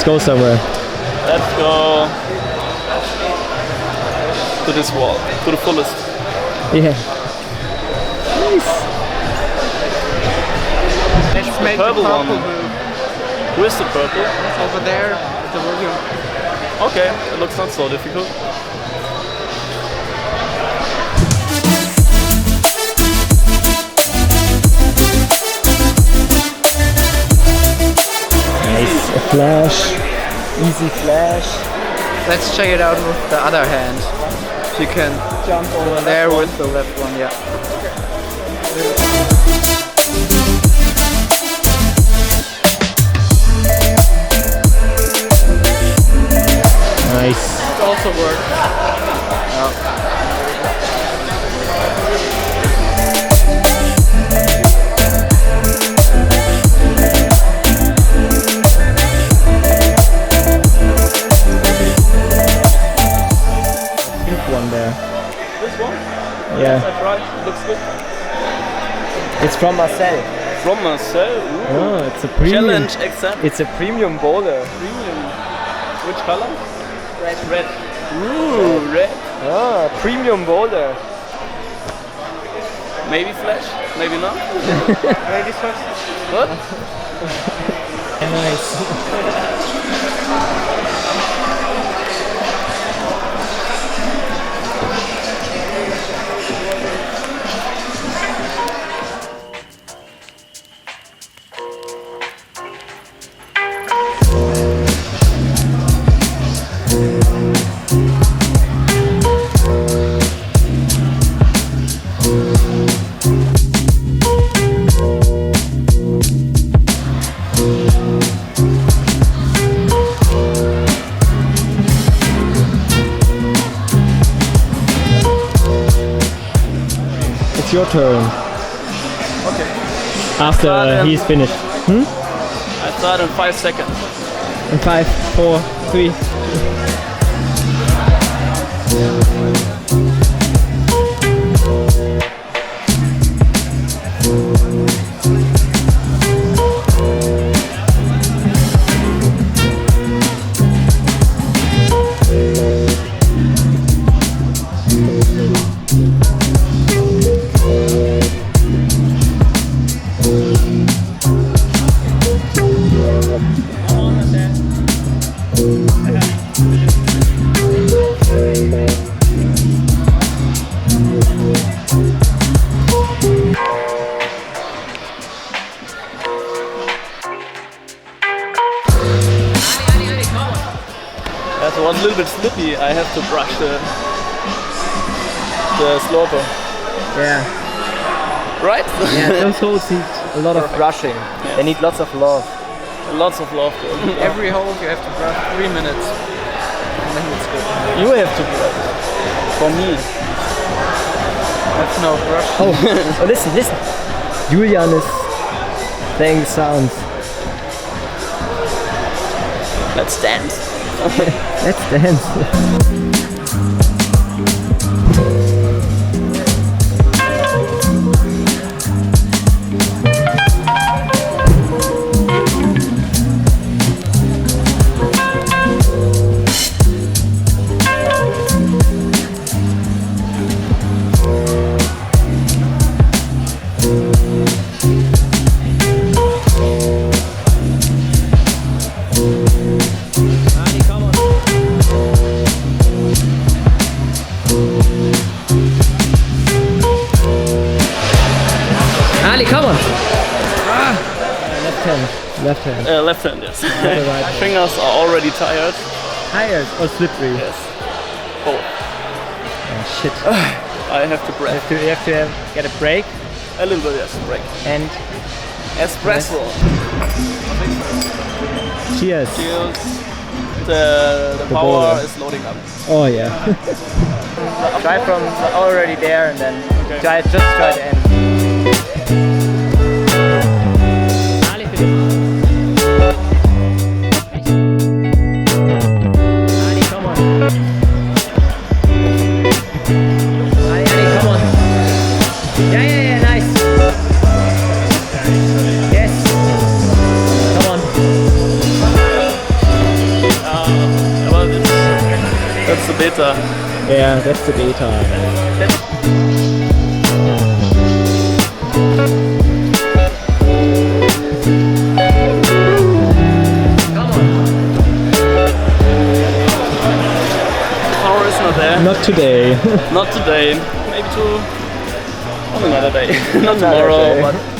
go somewhere. Let's go to this wall, to the fullest. Yeah. Nice. Let's make the purple one. move. Who is the purple? Over there, at the volume. Okay, it looks not so difficult. Nice. A flash. Easy flash. Let's check it out with the other hand. You can jump over there with the left one, yeah. Nice. It also works. Yeah. One there. This one? Yeah. I tried. Looks good. It's from Marcel. From Marcel. Ooh. Oh, it's a premium. Challenge accept. It's a premium boulder. Premium. Which color? Red. Red. Ooh, red. Ah, premium boulder. Maybe flash, maybe not. Maybe first. What? Nice. It's your turn. Okay. After he's finished. I start in 5 seconds. In 5, 4, 3. That was a little bit slippy. I have to brush the sloper. Yeah. Right? Yeah, those holes need a lot of brushing. Yes. They need lots of love. Lots of love. Every hole you have to brush 3 minutes. And then it's good. You have to brush. For me. That's no brush. Oh, listen. Julian is playing the sounds. Let's dance. Let's dance. Ali, come on! Left hand. Left hand, yes. Right. Fingers are already tired. Tired or slippery? Yes. Both. Oh shit. I have to break. You have to get a break. A little bit, yes, break. And espresso. Cheers. Cheers. The power boulder is loading up. Oh yeah. Try from already there and then try the end. Ali, come on. Ali, come on. Yeah, nice. Yes. Come on. after. Yeah, that's the daytime. Power is not there. Not today. Not today. Maybe on another day. Not tomorrow, but